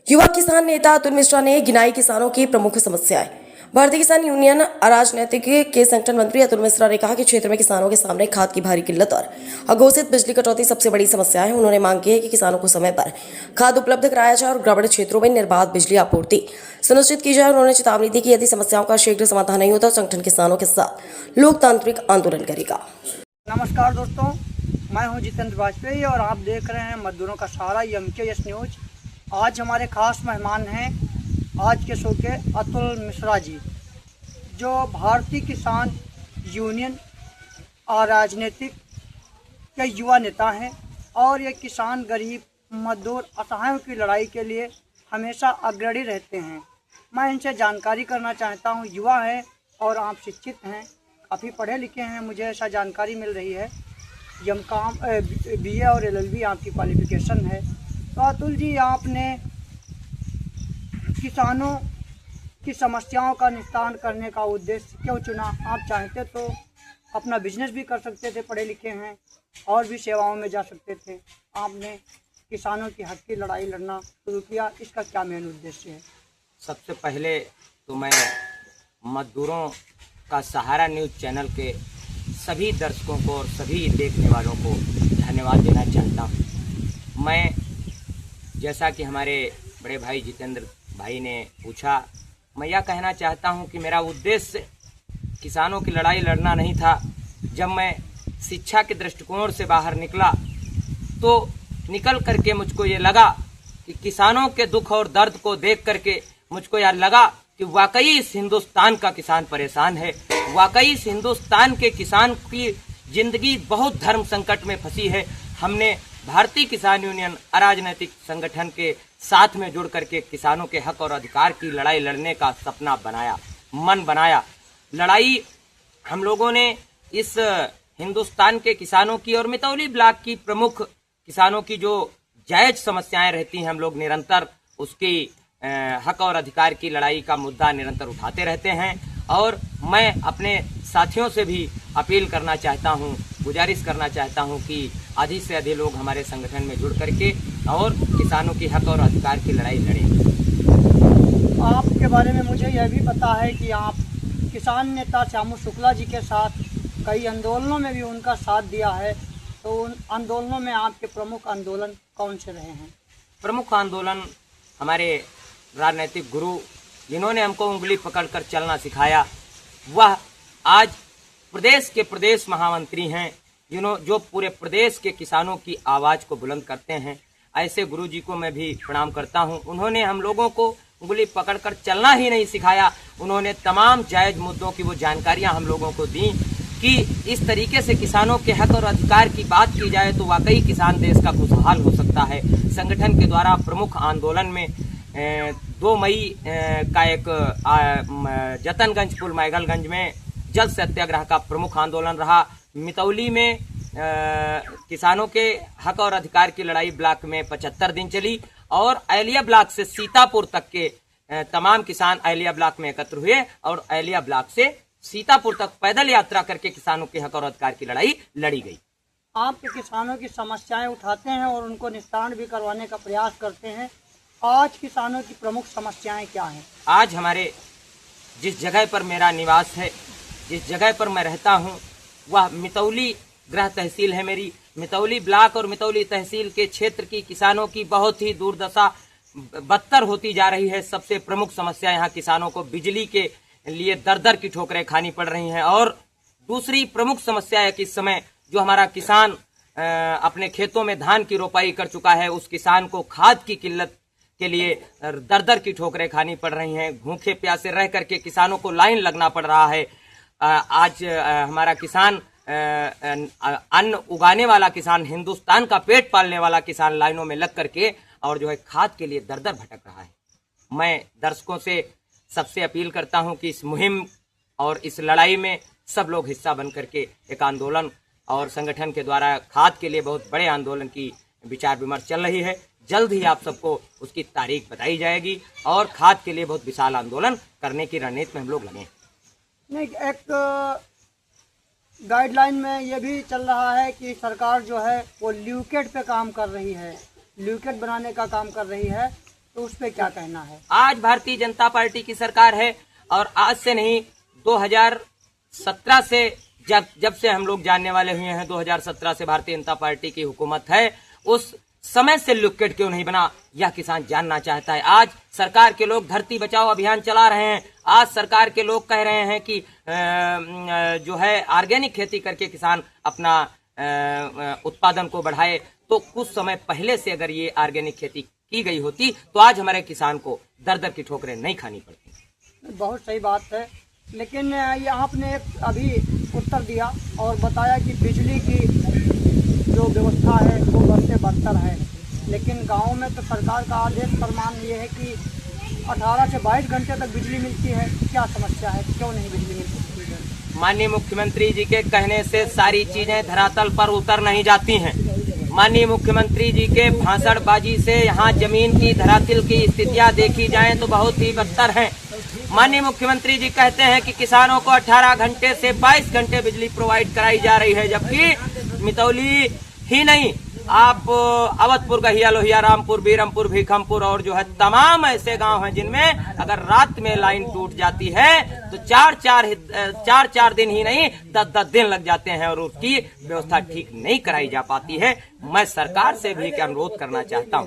युवा किसान नेता अतुल मिश्रा ने गिनाई किसानों की प्रमुख समस्याएं। भारतीय किसान यूनियन अराजनीतिक के संगठन मंत्री अतुल मिश्रा ने कहा कि क्षेत्र में किसानों के सामने खाद की भारी किल्लत और अघोषित बिजली कटौती सबसे बड़ी समस्या है। उन्होंने मांग की है कि किसानों को समय पर खाद उपलब्ध कराया जाए और ग्रामीण क्षेत्रों में निर्बाध बिजली आपूर्ति सुनिश्चित की जाए। उन्होंने चेतावनी दी कि यदि समस्याओं का शीघ्र समाधान नहीं होता तो संगठन किसानों के साथ लोकतांत्रिक आंदोलन करेगा। नमस्कार दोस्तों, मैं हूं जितेंद्र वाजपेयी और आप देख रहे हैं मजदूरों का सहारा MKS न्यूज। आज हमारे खास मेहमान हैं आज के शो के अतुल मिश्रा जी, जो भारतीय किसान यूनियन और राजनीतिक के युवा नेता हैं और ये किसान, गरीब, मजदूर, असहायों की लड़ाई के लिए हमेशा अग्रणी रहते हैं। मैं इनसे जानकारी करना चाहता हूँ। युवा हैं और आप शिक्षित हैं, काफ़ी पढ़े लिखे हैं, मुझे ऐसा जानकारी मिल रही है। MCom BA और LLB आपकी क्वालिफ़िकेशन है। तो अतुल जी, आपने किसानों की समस्याओं का निस्तारण करने का उद्देश्य क्यों चुना? आप चाहते तो अपना बिजनेस भी कर सकते थे, पढ़े लिखे हैं, और भी सेवाओं में जा सकते थे। आपने किसानों की हक की लड़ाई लड़ना शुरू किया, इसका क्या मेन उद्देश्य है? सबसे पहले तो मैं मजदूरों का सहारा न्यूज़ चैनल के सभी दर्शकों को और सभी देखने वालों को धन्यवाद देना चाहता हूँ। मैं, जैसा कि हमारे बड़े भाई जितेंद्र भाई ने पूछा, मैं यह कहना चाहता हूँ कि मेरा उद्देश्य किसानों की लड़ाई लड़ना नहीं था। जब मैं शिक्षा के दृष्टिकोण से बाहर निकला तो निकल करके मुझको ये लगा कि किसानों के दुख और दर्द को देख करके मुझको यह लगा कि वाकई इस हिंदुस्तान का किसान परेशान है। वाकई इस हिंदुस्तान के किसान की जिंदगी बहुत धर्म संकट में फंसी है। हमने भारतीय किसान यूनियन अराजनैतिक संगठन के साथ में जुड़ करके किसानों के हक और अधिकार की लड़ाई लड़ने का सपना बनाया, मन बनाया। लड़ाई हम लोगों ने इस हिंदुस्तान के किसानों की और मितौली ब्लॉक की प्रमुख किसानों की जो जायज समस्याएं रहती हैं, हम लोग निरंतर उसकी हक और अधिकार की लड़ाई का मुद्दा निरंतर उठाते रहते हैं। और मैं अपने साथियों से भी अपील करना चाहता हूं, गुजारिश करना चाहता हूं कि अधिक से अधिक लोग हमारे संगठन में जुड़ करके और किसानों की हक और अधिकार की लड़ाई लड़ें। आपके बारे में मुझे यह भी पता है कि आप किसान नेता श्यामू शुक्ला जी के साथ कई आंदोलनों में भी उनका साथ दिया है। तो उन आंदोलनों में आपके प्रमुख आंदोलन कौन से रहे हैं? प्रमुख आंदोलन हमारे राजनीतिक गुरु, जिन्होंने हमको उंगली पकड़कर चलना सिखाया, वह आज प्रदेश के प्रदेश महामंत्री हैं, जो पूरे प्रदेश के किसानों की आवाज़ को बुलंद करते हैं। ऐसे गुरु जी को मैं भी प्रणाम करता हूं। उन्होंने हम लोगों को उंगली पकड़कर चलना ही नहीं सिखाया, उन्होंने तमाम जायज मुद्दों की वो जानकारियां हम लोगों को दी कि इस तरीके से किसानों के हक और अधिकार की बात की जाए तो वाकई किसान देश का खुशहाल हो सकता है। संगठन के द्वारा प्रमुख आंदोलन में 2 मई का एक जतनगंज पुल मैगलगंज में जल सत्याग्रह का प्रमुख आंदोलन रहा। मितौली में किसानों के हक और अधिकार की लड़ाई ब्लॉक में 75 दिन चली और अहलिया ब्लॉक से सीतापुर तक के तमाम किसान अहलिया ब्लॉक में एकत्र हुए और अहलिया ब्लॉक से सीतापुर तक पैदल यात्रा करके किसानों के हक और अधिकार की लड़ाई लड़ी गई। आपके किसानों की समस्याएं उठाते हैं और उनको निस्तारण भी करवाने का प्रयास करते हैं। आज किसानों की प्रमुख समस्याएं क्या हैं? आज हमारे जिस जगह पर मेरा निवास है, जिस जगह पर मैं रहता हूं, वह मितौली गृह तहसील है मेरी। मितौली ब्लॉक और मितौली तहसील के क्षेत्र की किसानों की बहुत ही दुर्दशा बदतर होती जा रही है। सबसे प्रमुख समस्या यहाँ किसानों को बिजली के लिए दर दर की ठोकरें खानी पड़ रही हैं। और दूसरी प्रमुख समस्या है कि इस समय जो हमारा किसान अपने खेतों में धान की रोपाई कर चुका है, उस किसान को खाद की किल्लत के लिए दर दर की ठोकरें खानी पड़ रही हैं। भूखे प्यासे रह करके किसानों को लाइन लगना पड़ रहा है। आज हमारा किसान, अन्न उगाने वाला किसान, हिंदुस्तान का पेट पालने वाला किसान लाइनों में लग करके और जो है खाद के लिए दर दर भटक रहा है। मैं दर्शकों से सबसे अपील करता हूं कि इस मुहिम और इस लड़ाई में सब लोग हिस्सा बन करके एक आंदोलन, और संगठन के द्वारा खाद के लिए बहुत बड़े आंदोलन की विचार विमर्श चल रही है। जल्द ही आप सबको उसकी तारीख बताई जाएगी और खाद के लिए बहुत विशाल आंदोलन करने की रणनीति में हम लोग लगे। नहीं, एक गाइडलाइन में ये भी चल रहा है कि सरकार जो है वो ल्यूकेट पे काम कर रही है, ल्यूकेट बनाने का काम कर रही है। तो उस पर क्या कहना है? आज भारतीय जनता पार्टी की सरकार है और आज से नहीं 2017 से जब से हम लोग जानने वाले हुए हैं 2017 से भारतीय जनता पार्टी की हुकूमत है, उस समय से लुक्केट क्यों नहीं बना, यह किसान जानना चाहता है। आज सरकार के लोग धरती बचाओ अभियान चला रहे हैं, आज सरकार के लोग कह रहे हैं कि जो है ऑर्गेनिक खेती करके किसान अपना उत्पादन को बढ़ाए। तो कुछ समय पहले से अगर ये ऑर्गेनिक खेती की गई होती तो आज हमारे किसान को दर दर की ठोकरें नहीं खानी पड़ती। बहुत सही बात है, लेकिन ये आपने अभी उत्तर दिया और बताया कि बिजली की जो व्यवस्था है वो बद से बदतर है, लेकिन गांव में तो सरकार का आदेश फरमान ये है कि 18 से 22 घंटे तक बिजली मिलती है। क्या समस्या है, क्यों नहीं बिजली मिलती? माननीय मुख्यमंत्री जी के कहने से सारी चीजें धरातल पर उतर नहीं जाती हैं। माननीय मुख्यमंत्री जी के भाषणबाजी से यहाँ जमीन की धरातल की स्थितियां देखी जाएं तो बहुत ही बदतर हैं। माननीय मुख्यमंत्री जी कहते हैं कि किसानों को 18 घंटे से 22 घंटे बिजली प्रोवाइड कराई जा रही है, जबकि मितौली ही नहीं, आप अवधपुर, गहिया, लोहिया, रामपुर, बीरमपुर, भीखमपुर और जो है तमाम ऐसे गांव हैं जिनमें अगर रात में लाइन टूट जाती है तो चार दिन ही नहीं 10 दिन लग जाते हैं और उसकी व्यवस्था ठीक नहीं कराई जा पाती है। मैं सरकार से भी अनुरोध करना चाहता हूं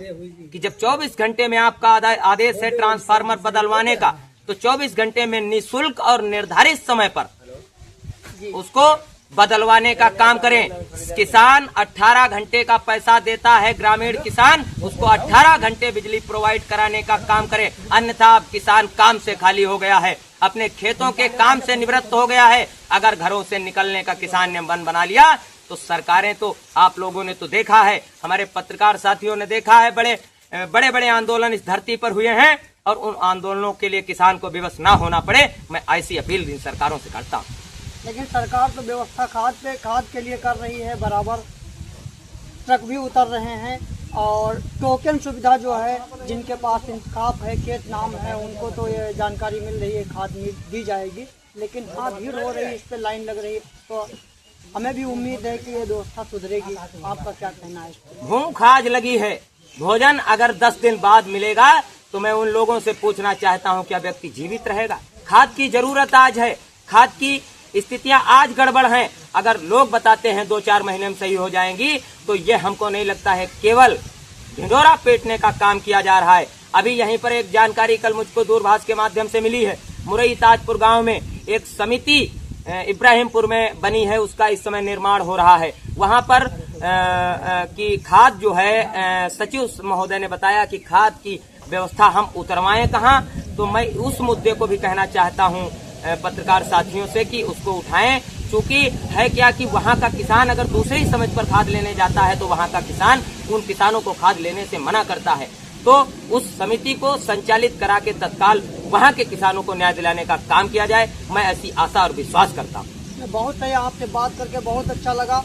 कि जब 24 घंटे में आपका आदेश है ट्रांसफार्मर बदलवाने का, तो 24 घंटे में निःशुल्क और निर्धारित समय पर उसको बदलवाने का काम करें। किसान 18 घंटे का पैसा देता है, ग्रामीण किसान उसको 18 घंटे बिजली प्रोवाइड कराने का काम करें, अन्यथा अब किसान काम से खाली हो गया है, अपने खेतों के काम से निवृत्त हो गया है। अगर घरों से निकलने का किसान ने मन बना लिया तो सरकारें, तो आप लोगों ने तो देखा है, हमारे पत्रकार साथियों ने देखा है, बड़े बड़े आंदोलन इस धरती पर हुए हैं और उन आंदोलनों के लिए किसान को विवश ना होना पड़े, मैं ऐसी अपील इन सरकारों से करता हूँ। लेकिन सरकार तो व्यवस्था खाद के लिए कर रही है, बराबर ट्रक भी उतर रहे हैं और टोकन सुविधा जो है, जिनके पास इंतखाब है, खेत नाम है, उनको तो ये जानकारी मिल रही है खाद दी जाएगी, लेकिन हाँ भीड़ हो रही है, इस पर लाइन लग रही है, तो हमें भी उम्मीद है कि ये व्यवस्था सुधरेगी। आपका क्या कहना है? भूख आज लगी है, भोजन अगर 10 दिन बाद मिलेगा तो मैं उन लोगों से पूछना चाहता हूं क्या व्यक्ति जीवित रहेगा? खाद की जरूरत आज है, खाद की स्थितियां आज गड़बड़ हैं। अगर लोग बताते हैं 2-4 महीने में सही हो जाएंगी, तो ये हमको नहीं लगता है, केवल ढिंढोरा पीटने का काम किया जा रहा है। अभी यहीं पर एक जानकारी कल मुझको दूरभाष के माध्यम से मिली है, मुरई ताजपुर गांव में एक समिति इब्राहिमपुर में बनी है, उसका इस समय निर्माण हो रहा है। वहां पर की खाद जो है, सचिव महोदय ने बताया कि खाद की व्यवस्था हम उतरवाएं कहाँ, तो मैं उस मुद्दे को भी कहना चाहता हूं पत्रकार साथियों से कि उसको उठाएं, क्योंकि है क्या कि वहां का किसान अगर दूसरे ही समय पर खाद लेने जाता है तो वहां का किसान उन किसानों को खाद लेने से मना करता है, तो उस समिति को संचालित करा के तत्काल वहां के किसानों को न्याय दिलाने का काम किया जाए, मैं ऐसी आशा और विश्वास करता हूँ। बहुत सही, आपसे बात करके बहुत अच्छा लगा।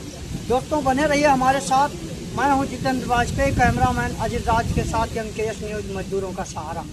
दोस्तों बने रहिए हमारे साथ, मैं हूँ जितेंद्र वाजपेयी, कैमरामैन अजित राज के साथ MKS न्यूज मजदूरों का सहारा।